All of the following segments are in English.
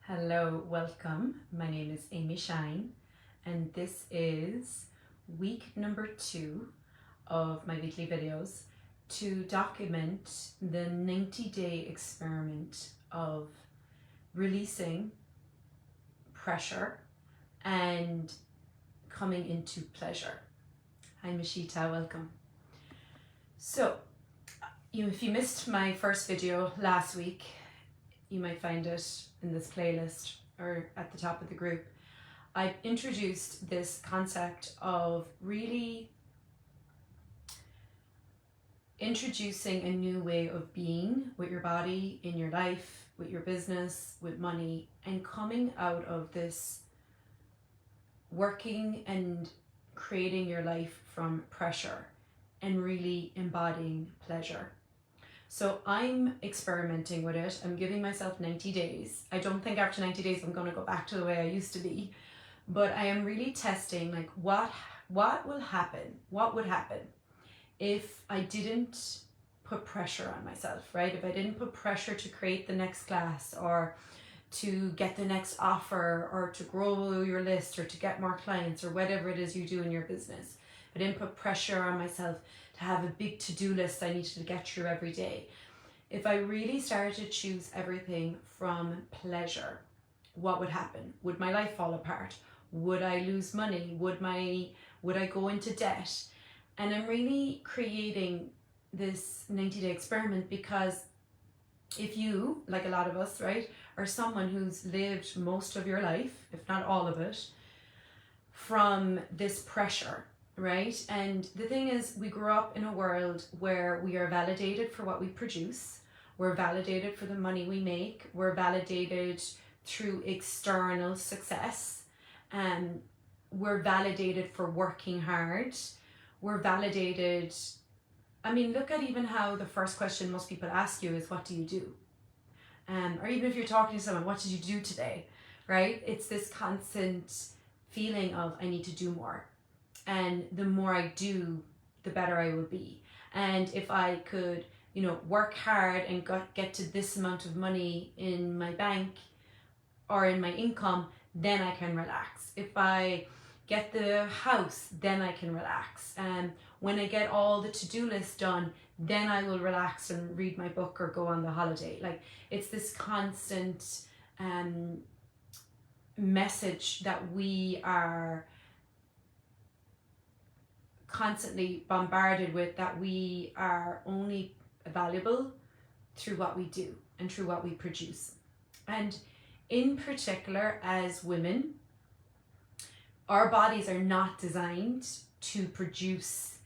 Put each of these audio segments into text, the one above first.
Hello, welcome. My name is Amy Shine, and this is week number 2 of my weekly videos to document the 90-day experiment of releasing pressure and coming into pleasure. Hi, Mishita, welcome. So, if you missed my first video last week, you might find it in this playlist or at the top of the group. I've introduced this concept of really introducing a new way of being with your body, in your life, with your business, with money, and coming out of this working and creating your life from pressure and really embodying pleasure. So I'm experimenting with it. I'm giving myself 90 days. I don't think after 90 days I'm going to go back to the way I used to be, but I am really testing like what will happen? What would happen if I didn't put pressure on myself, right? If I didn't put pressure to create the next class or to get the next offer or to grow your list or to get more clients or whatever it is you do in your business. I didn't put pressure on myself to have a big to-do list I needed to get through every day. If I really started to choose everything from pleasure, what would happen? Would my life fall apart? Would I lose money? Would I go into debt? And I'm really creating this 90-day experiment because if you, like a lot of us, right, are someone who's lived most of your life, if not all of it, from this pressure, right? And the thing is, we grew up in a world where we are validated for what we produce. We're validated for the money we make. We're validated through external success. We're validated for working hard. We're validated. I mean, look at even how the first question most people ask you is, what do you do? Or even if you're talking to someone, what did you do today? Right? It's this constant feeling of, I need to do more. And the more I do, the better I will be. And if I could, work hard and get to this amount of money in my bank or in my income, then I can relax. If I get the house, then I can relax. And when I get all the to-do list done, then I will relax and read my book or go on the holiday. Like, it's this constant message that we are constantly bombarded with, that we are only valuable through what we do and through what we produce. And in particular, as women, our bodies are not designed to produce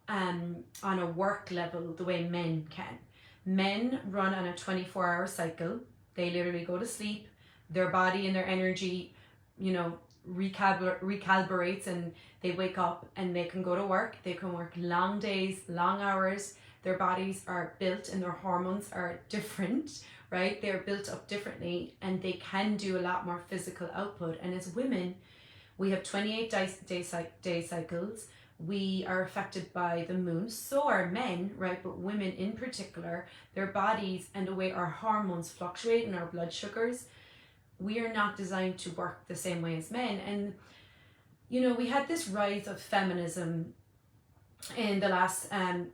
on a work level the way men can. Men run on a 24-hour cycle. They literally go to sleep, their body and their energy, recalibrates, and they wake up and they can go to work. They can work long days, long hours. Their bodies are built and their hormones are different, right? They're built up differently and they can do a lot more physical output. And as women, we have 28 day cycles. We are affected by the moon. So are men, right? But women in particular, their bodies and the way our hormones fluctuate and our blood sugars, we are not designed to work the same way as men. And, we had this rise of feminism in the last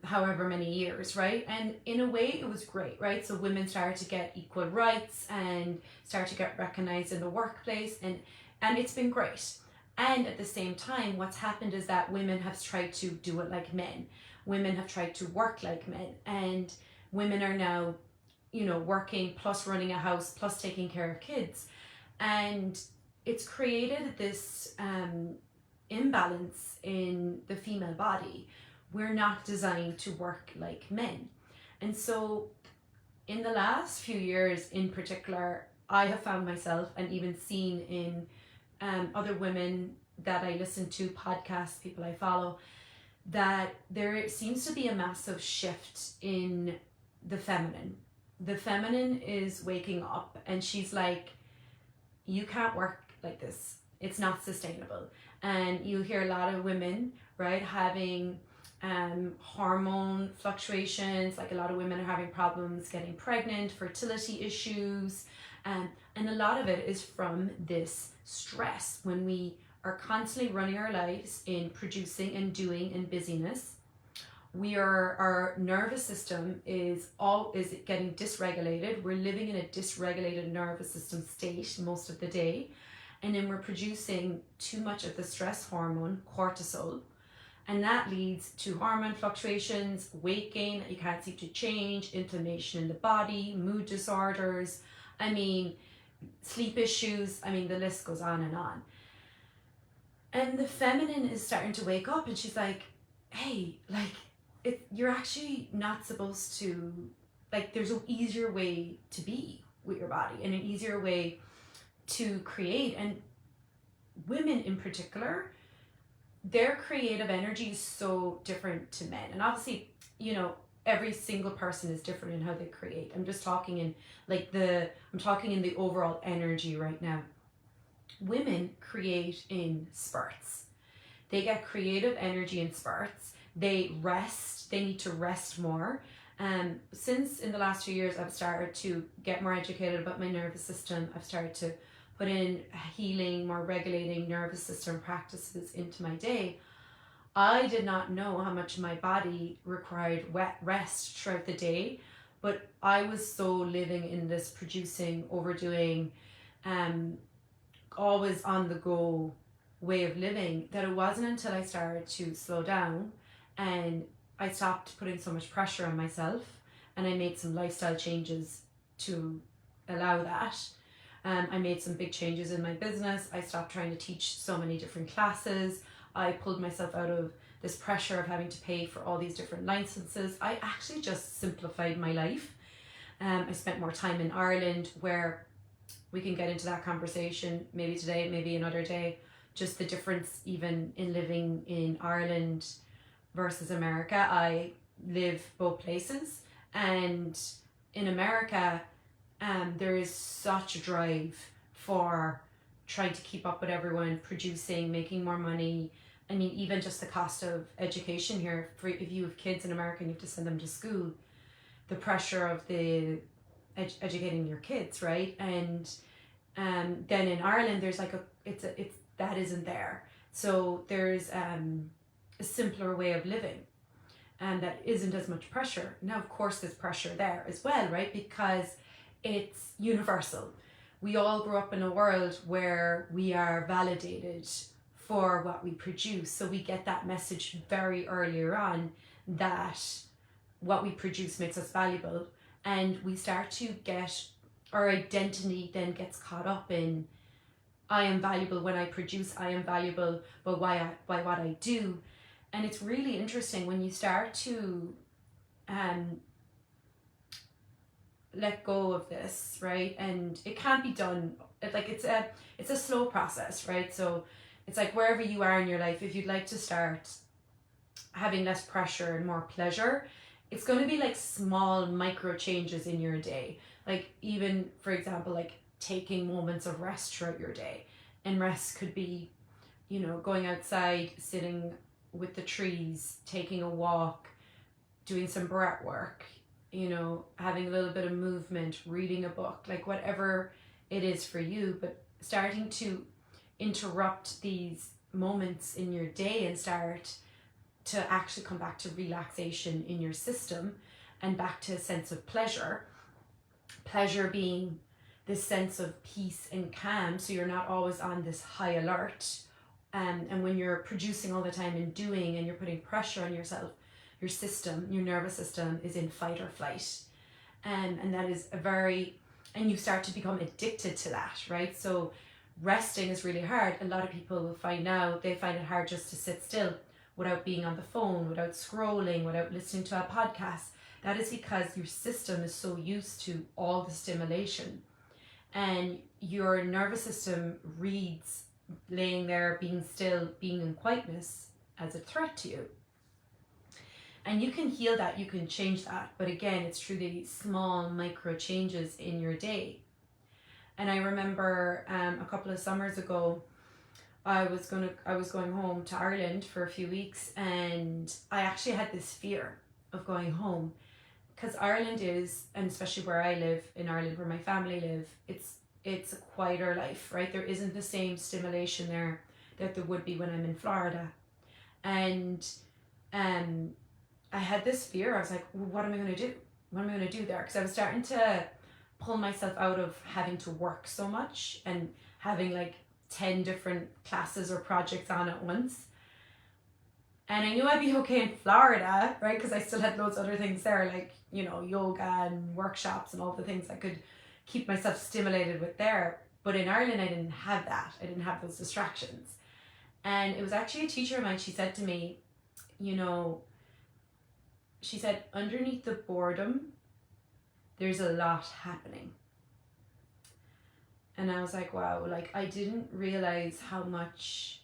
however many years, right? And in a way, it was great, right? So women started to get equal rights and started to get recognized in the workplace, and it's been great. And at the same time, what's happened is that women have tried to do it like men. Women have tried to work like men, and women are now, working plus running a house plus taking care of kids. And it's created this imbalance in the female body. We're not designed to work like men. And so in the last few years in particular, I have found myself, and even seen in other women that I listen to, podcasts, people I follow, that there seems to be a massive shift in the feminine. The feminine is waking up and she's like, you can't work like this. It's not sustainable. And you hear a lot of women, right, having hormone fluctuations, like a lot of women are having problems getting pregnant, fertility issues, and a lot of it is from this stress. When we are constantly running our lives in producing and doing and busyness, our nervous system is getting dysregulated. We're living in a dysregulated nervous system state most of the day, and then we're producing too much of the stress hormone cortisol, and that leads to hormone fluctuations, weight gain that you can't seem to change, inflammation in the body, mood disorders, sleep issues. The list goes on and on. And the feminine is starting to wake up, and she's like, hey, you're actually not supposed to, there's an easier way to be with your body and an easier way to create. And women in particular, their creative energy is so different to men. And obviously, every single person is different in how they create. I'm just talking in the overall energy right now. Women create in spurts. They get creative energy in spurts. They rest. They need to rest more. Since in the last 2 years, I've started to get more educated about my nervous system. I've started to put in healing, more regulating nervous system practices into my day. I did not know how much my body required rest throughout the day, but I was so living in this producing, overdoing, always on the go way of living that it wasn't until I started to slow down and I stopped putting so much pressure on myself, and I made some lifestyle changes to allow that. I made some big changes in my business. I stopped trying to teach so many different classes. I pulled myself out of this pressure of having to pay for all these different licenses. I actually just simplified my life. I spent more time in Ireland, where we can get into that conversation maybe today, maybe another day. Just the difference even in living in Ireland versus America. I live both places, and in America, there is such a drive for trying to keep up with everyone, producing, making more money. Even just the cost of education here, if you have kids in America and you have to send them to school, the pressure of the educating your kids, right? And then in Ireland, there's that isn't there. So there's a simpler way of living, and that isn't as much pressure. Now, of course, there's pressure there as well, right? Because it's universal. We all grew up in a world where we are validated for what we produce. So we get that message very earlier on that what we produce makes us valuable. And we start to get, our identity then gets caught up in, I am valuable when I produce, I am valuable by what I do. And it's really interesting when you start to let go of this, right? And it can't be done, it's a slow process, right? So it's like wherever you are in your life, if you'd like to start having less pressure and more pleasure, it's going to be like small micro changes in your day. Like even, for example, like taking moments of rest throughout your day. And rest could be, going outside, sitting with the trees, taking a walk, doing some breath work, having a little bit of movement, reading a book, like whatever it is for you, but starting to interrupt these moments in your day and start to actually come back to relaxation in your system and back to a sense of pleasure. Pleasure being this sense of peace and calm, so you're not always on this high alert. And when you're producing all the time and doing, and you're putting pressure on yourself, your system, your nervous system is in fight or flight. And that is and you start to become addicted to that, right? So resting is really hard. A lot of people will find they find it hard just to sit still without being on the phone, without scrolling, without listening to a podcast. That is because your system is so used to all the stimulation. And your nervous system reads laying there, being still, being in quietness as a threat to you. And you can heal that, you can change that. But again, it's through these small micro changes in your day. And I remember a couple of summers ago, I was going home to Ireland for a few weeks, and I actually had this fear of going home, because Ireland is, and especially where I live in Ireland, where my family live, it's a quieter life, right? There isn't the same stimulation there that there would be when I'm in Florida. And I had this fear. I was like, well, what am I going to do? What am I going to do there? Because I was starting to pull myself out of having to work so much and having like 10 different classes or projects on at once. And I knew I'd be okay in Florida, right? Because I still had loads of other things there, like, you know, yoga and workshops and all the things I could keep myself stimulated with there. But in Ireland, I didn't have that. I didn't have those distractions. And it was actually a teacher of mine. She said to me, you know, she said, underneath the boredom, there's a lot happening. And I was like, wow, like I didn't realize how much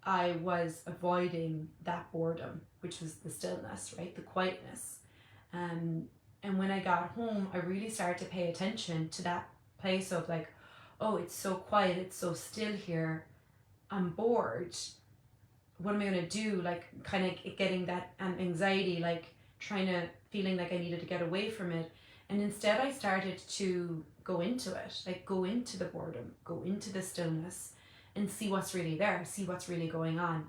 I was avoiding that boredom, which was the stillness, right? The quietness. And when I got home, I really started to pay attention to that place of like, oh, it's so quiet, it's so still here. I'm bored. What am I going to do? Like kind of getting that anxiety, like feeling like I needed to get away from it. And instead I started to go into it, like go into the boredom, go into the stillness and see what's really there, see what's really going on.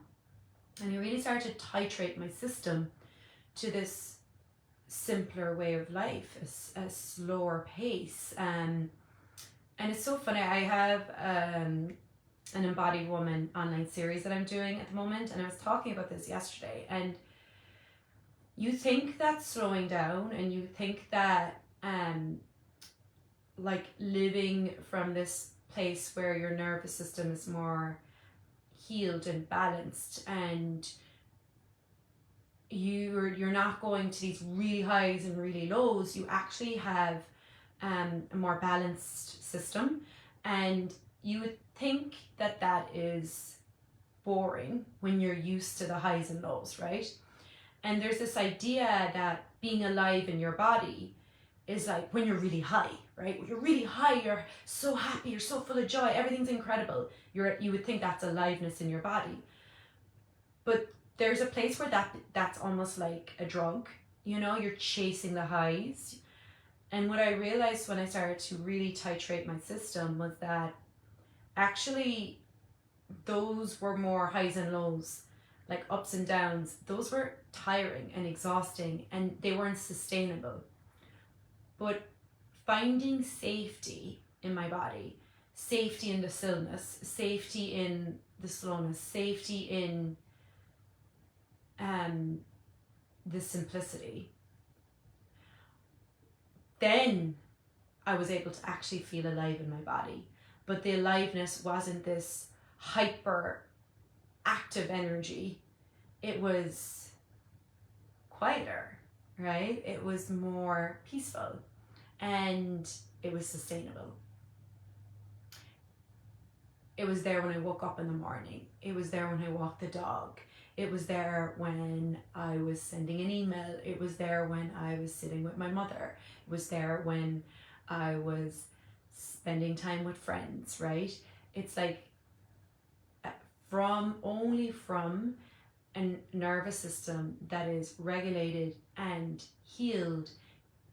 And I really started to titrate my system to this simpler way of life, a slower pace. And it's so funny, I have an embodied woman online series that I'm doing at the moment, and I was talking about this yesterday. And you think that slowing down, and you think that like living from this place where your nervous system is more healed and balanced, and you're not going to these really highs and really lows. You actually have a more balanced system, and you would think that that is boring when you're used to the highs and lows, right? And there's this idea that being alive in your body is like when you're really high, right? When you're really high, you're so happy, you're so full of joy, everything's incredible. You would think that's aliveness in your body. But there's a place where that's almost like a drug, you know, you're chasing the highs. And what I realized when I started to really titrate my system was that actually those were more highs and lows, like ups and downs. Those were tiring and exhausting, and they weren't sustainable. But finding safety in my body, safety in the stillness, safety in the slowness, safety in the simplicity, then I was able to actually feel alive in my body. But the aliveness wasn't this hyper active energy. It was quieter, right? It was more peaceful, and it was sustainable. It was there when I woke up in the morning. It was there when I walked the dog. It was there when I was sending an email. It was there when I was sitting with my mother. It was there when I was spending time with friends, right? It's like from a nervous system that is regulated and healed,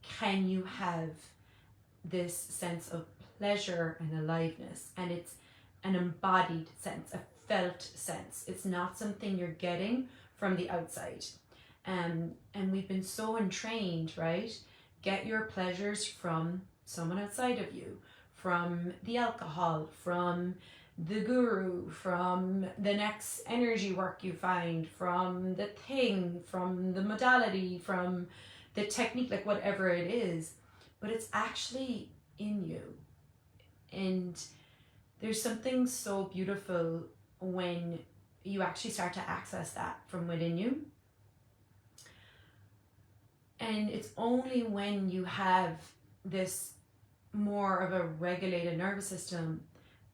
can you have this sense of pleasure and aliveness. And it's an embodied sense, a felt sense. It's not something you're getting from the outside. And we've been so entrained, right? Get your pleasures from someone outside of you, from the alcohol, from the guru, from the next energy work you find, from the thing, from the modality, from the technique, like whatever it is. But it's actually in you. And there's something so beautiful when you actually start to access that from within you. And it's only when you have this more of a regulated nervous system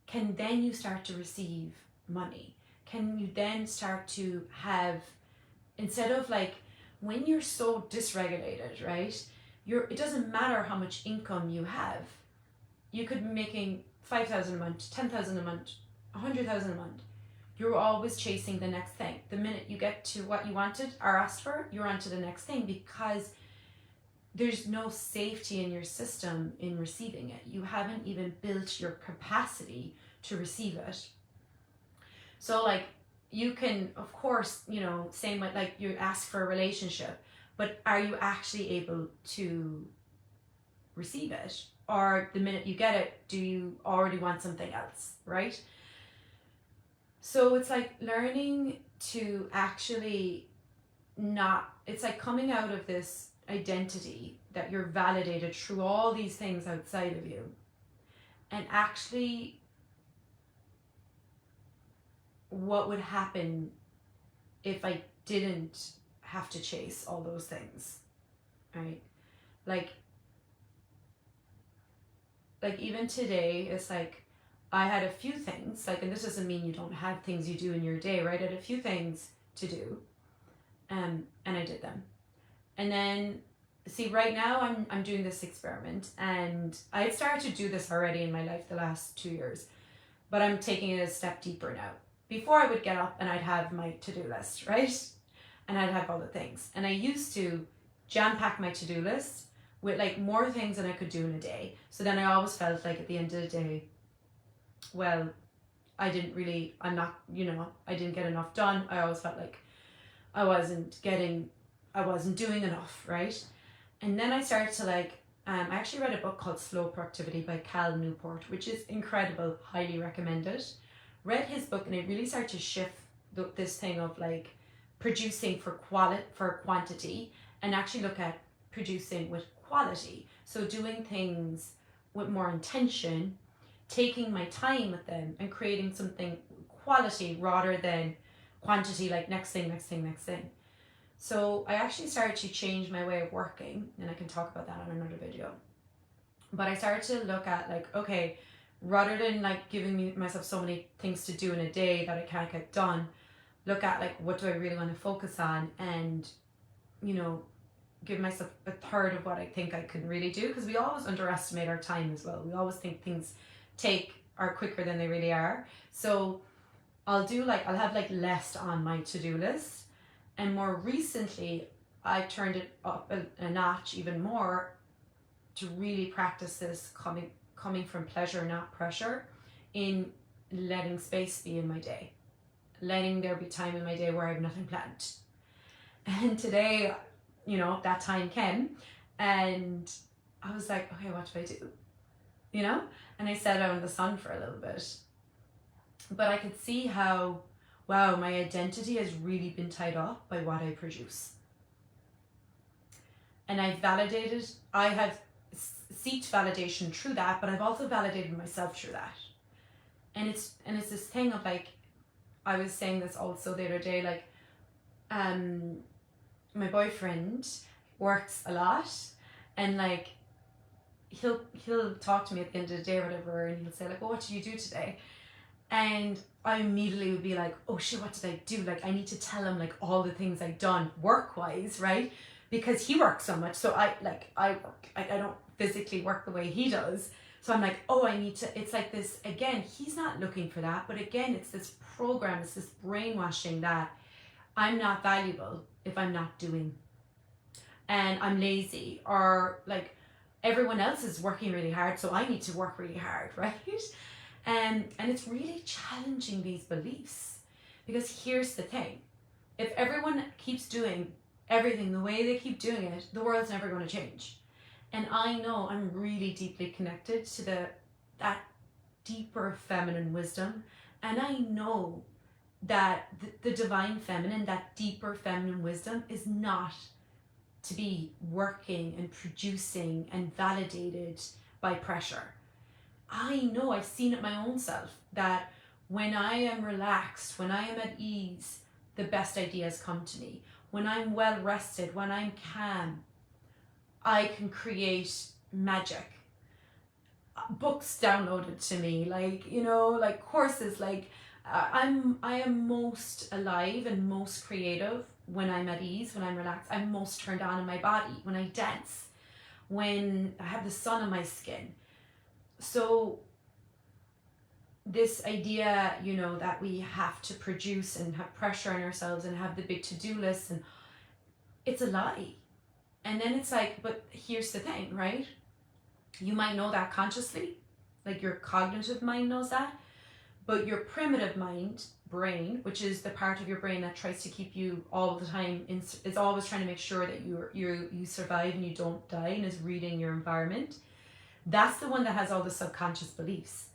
can then you start to receive money. Can you then start to have, instead of like when you're so dysregulated, right? It doesn't matter how much income you have. You could be making 5,000 a month, 10,000 a month, 100,000 a month. You're always chasing the next thing. The minute you get to what you wanted or asked for, you're on to the next thing, because there's no safety in your system in receiving it. You haven't even built your capacity to receive it. So like, you can, of course, same with like you ask for a relationship, but are you actually able to receive it? Or the minute you get it, do you already want something else, right? So it's like learning to actually it's like coming out of this identity that you're validated through all these things outside of you, and actually what would happen if I didn't have to chase all those things, right? Like even today, it's like I had a few things, like, and this doesn't mean you don't have things you do in your day, right? I had a few things to do, and I did them. And then, see, right now I'm doing this experiment, and I had started to do this already in my life the last 2 years, but I'm taking it a step deeper now. Before, I would get up and I'd have my to-do list, right? And I'd have all the things. And I used to jam-pack my to-do list with like more things than I could do in a day. So then I always felt like at the end of the day, well, I didn't get enough done. I always felt like I wasn't doing enough, right? And then I started to I actually read a book called Slow Productivity by Cal Newport, which is incredible, highly recommended. Read his book, and it really started to shift this thing of like producing for quantity, and actually look at producing with quality. So doing things with more intention, taking my time with them, and creating something quality rather than quantity, like next thing. So I actually started to change my way of working, and I can talk about that on another video. But I started to look at like, okay, rather than like giving myself so many things to do in a day that I can't get done, look at like, what do I really want to focus on, and give myself a third of what I think I can really do, because we always underestimate our time as well. We always think things are quicker than they really are. So I'll have like less on my to-do list, and more recently I've turned it up a notch even more to really practice this coming from pleasure, not pressure, in letting space be in my day, letting there be time in my day where I have nothing planned. And today, that time came, and I was like, okay, what do I do? And I sat out in the sun for a little bit, but I could see how, wow, my identity has really been tied up by what I produce. And I have sought validation through that, but I've also validated myself through that. And it's this thing of like, I was saying this also the other day, like, my boyfriend works a lot, and like he'll talk to me at the end of the day or whatever, and he'll say like, oh, what did you do today? And I immediately would be like, oh shit, what did I do? Like, I need to tell him like all the things I've done work-wise, right? Because he works so much. So I don't physically work the way he does. So I'm like, oh, I need to, it's like this, again, he's not looking for that. But again, it's this program, it's this brainwashing that I'm not valuable if I'm not doing. And I'm lazy, or like everyone else is working really hard, so I need to work really hard, right? And it's really challenging these beliefs, because here's the thing. If everyone keeps doing everything the way they keep doing it, the world's never going to change. And I know I'm really deeply connected to that deeper feminine wisdom. And I know that the divine feminine, that deeper feminine wisdom, is not to be working and producing and validated by pressure. I know, I've seen it my own self, that when I am relaxed, when I am at ease, the best ideas come to me. When I'm well rested, when I'm calm, I can create magic. Books downloaded to me, like courses, like I am most alive and most creative when I'm at ease, when I'm relaxed. I'm most turned on in my body when I dance, when I have the sun on my skin. So this idea, you know, that we have to produce and have pressure on ourselves and have the big to-do list, and it's a lie. And then it's like, but here's the thing, right? You might know that consciously, like your cognitive mind knows that, but your primitive mind, brain, which is the part of your brain that tries to keep you all the time, is always trying to make sure that you survive and you don't die, and is reading your environment. That's the one that has all the subconscious beliefs.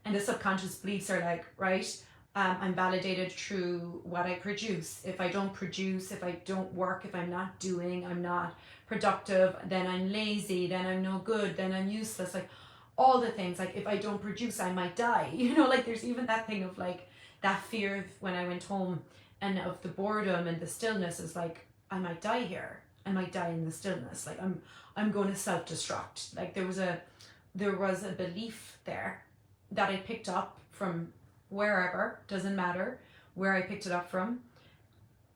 And the subconscious beliefs are like, right, I'm validated through what I produce. If I don't produce, if I don't work, if I'm not productive, then I'm lazy, then I'm no good, then I'm useless. Like all the things, like if I don't produce, I might die. You know, like there's even that thing of like that fear of when I went home, and of the boredom and the stillness, is like, I might die here. I might die in the stillness. Like I'm going to self-destruct. Like there was a belief there that I picked up from wherever, doesn't matter where I picked it up from,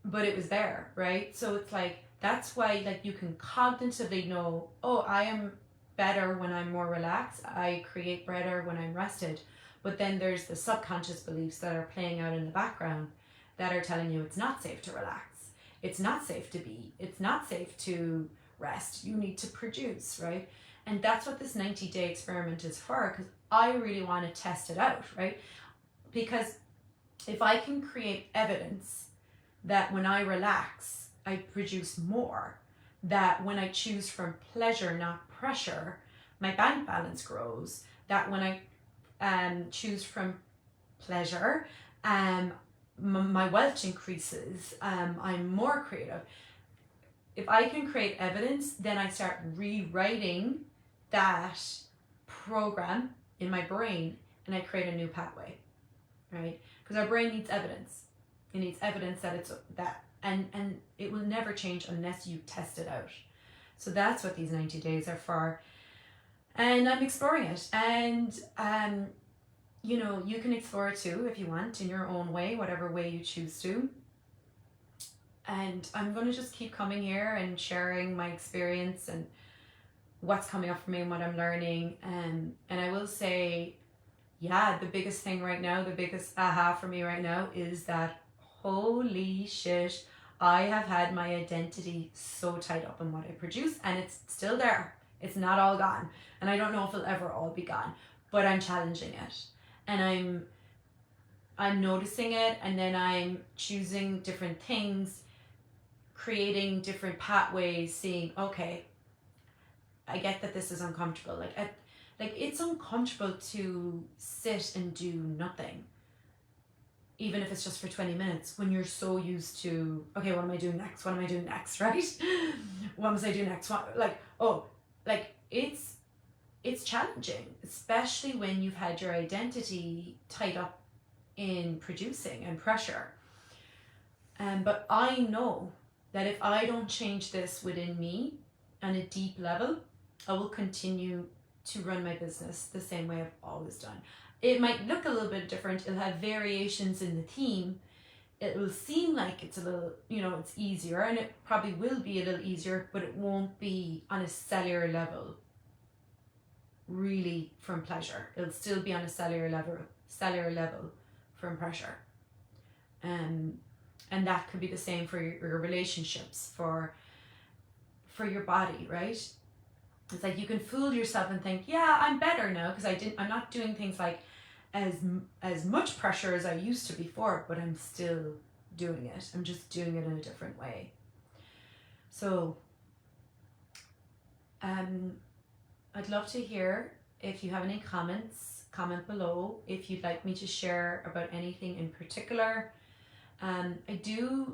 but it was there, right? So it's like, that's why, like, you can cognitively know, oh, I am better when I'm more relaxed, I create better when I'm rested. But then there's the subconscious beliefs that are playing out in the background that are telling you it's not safe to relax, it's not safe to be, it's not safe to rest, you need to produce, right? And that's what this 90-day experiment is for, because I really want to test it out, right? Because if I can create evidence that when I relax, I produce more, that when I choose from pleasure, not pressure, my bank balance grows, that when I choose from pleasure, my wealth increases, I'm more creative. If I can create evidence, then I start rewriting that program in my brain, and I create a new pathway, right? Because our brain needs evidence. It needs evidence that it's that, and it will never change unless you test it out. So that's what these 90 days are for. And I'm exploring it, and you know, you can explore it too if you want, in your own way, whatever way you choose to. And I'm going to just keep coming here and sharing my experience and what's coming up for me and what I'm learning. And I will say, yeah, the biggest thing right now, the biggest aha for me right now is that, holy shit, I have had my identity so tied up in what I produce, and it's still there. It's not all gone. And I don't know if it'll ever all be gone, but I'm challenging it. And I'm noticing it, and then I'm choosing different things, creating different pathways, seeing, okay, I get that this is uncomfortable. Like it's uncomfortable to sit and do nothing, even if it's just for 20 minutes, when you're so used to, okay, what am I doing next? What am I doing next, right? What must I do next? It's challenging, especially when you've had your identity tied up in producing and pressure. But I know that if I don't change this within me on a deep level, I will continue to run my business the same way I've always done. It might look a little bit different. It'll have variations in the theme. It will seem like it's a little, it's easier, and it probably will be a little easier, but it won't be on a cellular level, really, from pleasure. It'll still be on a cellular level from pressure. And that could be the same for your relationships, for your body, right? It's like you can fool yourself and think, yeah, I'm better now because I'm not doing things like as much pressure as I used to before, but I'm still doing it. I'm just doing it in a different way. So I'd love to hear if you have any comments. Comment below if you'd like me to share about anything in particular. I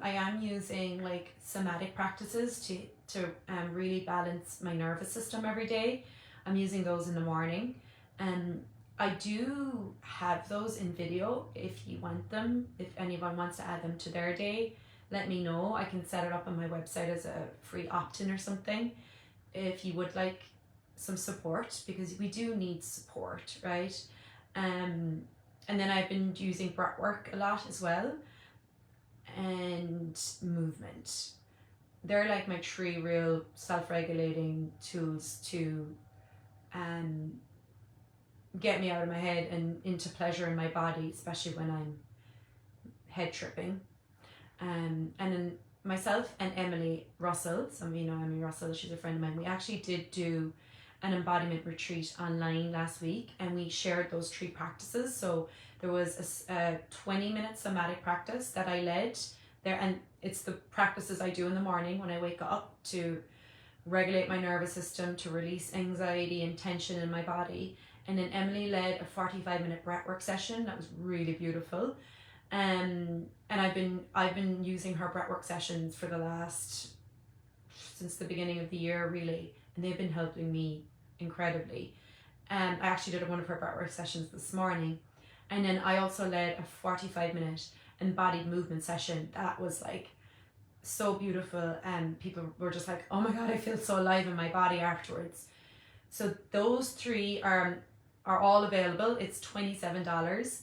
am using like somatic practices to really balance my nervous system every day. I'm using those in the morning, and I do have those in video if you want them. If anyone wants to add them to their day, let me know. I can set it up on my website as a free opt-in or something if you would like some support, because we do need support, right? And then I've been using breath work a lot as well, and movement. They're like my 3 real self-regulating tools to get me out of my head and into pleasure in my body, especially when I'm head tripping. And then myself and Emily Russell, some of you know Emily Russell, she's a friend of mine, we actually did do an embodiment retreat online last week, and we shared those 3 practices. So there was a 20-minute somatic practice that I led there, and it's the practices I do in the morning when I wake up to regulate my nervous system, to release anxiety and tension in my body. And then Emily led a 45-minute breathwork session that was really beautiful. And I've been using her breathwork sessions for the since the beginning of the year, really, and they've been helping me incredibly. I actually did one of her breathwork sessions this morning, and then I also led a 45-minute embodied movement session that was like so beautiful, and people were just like, oh my god, I feel so alive in my body afterwards. So those 3 are all available. It's $27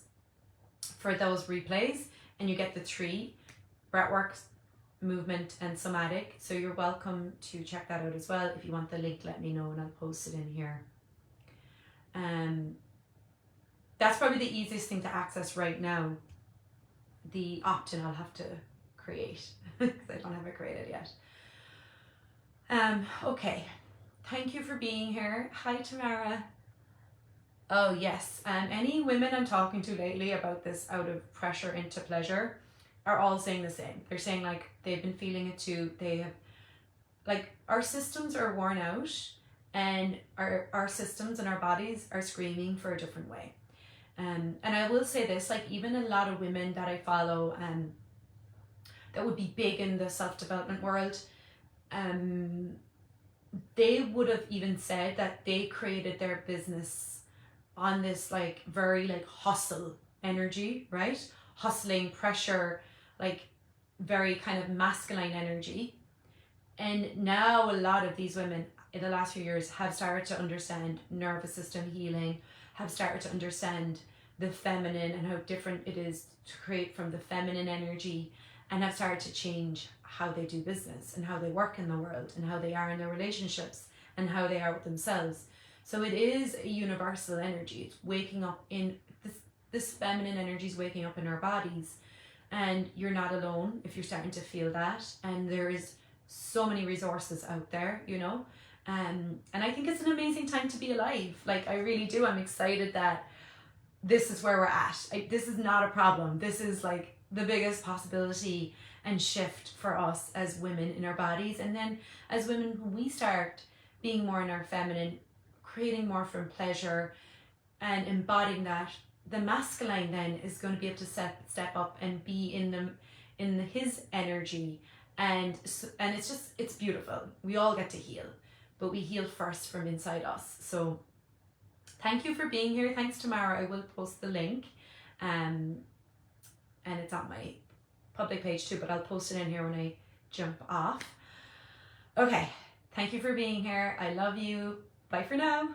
for those replays, and you get the 3 breathwork, movement, and somatic. So you're welcome to check that out as well. If you want the link, let me know and I'll post it in here. That's probably the easiest thing to access right now. The opt-in I'll have to create because I don't have it created yet. Okay, thank you for being here. Hi Tamara. Oh yes, any women I'm talking to lately about this out of pressure into pleasure are all saying the same. They're saying like they've been feeling it too. They have, like, our systems are worn out, and our systems and our bodies are screaming for a different way. And I will say this, like, even a lot of women that I follow that would be big in the self-development world, they would have even said that they created their business on this like very like hustle energy, right? Hustling, pressure, like very kind of masculine energy. And now a lot of these women in the last few years have started to understand nervous system healing, have started to understand the feminine and how different it is to create from the feminine energy, and have started to change how they do business and how they work in the world and how they are in their relationships and how they are with themselves. So it is a universal energy. It's waking up in this feminine energy is waking up in our bodies, and you're not alone if you're starting to feel that. And there is so many resources out there, you know, and I think it's an amazing time to be alive. Like, I really do. I'm excited that this is where we're at. This is not a problem. This is like the biggest possibility and shift for us as women in our bodies. And then as women, when we start being more in our feminine, creating more from pleasure and embodying that, the masculine then is going to be able to step up and be in his energy, and it's beautiful. We all get to heal, but we heal first from inside us. So thank you for being here. Thanks, Tamara. I will post the link, and it's on my public page too, but I'll post it in here when I jump off. Okay, thank you for being here. I love you. Bye for now.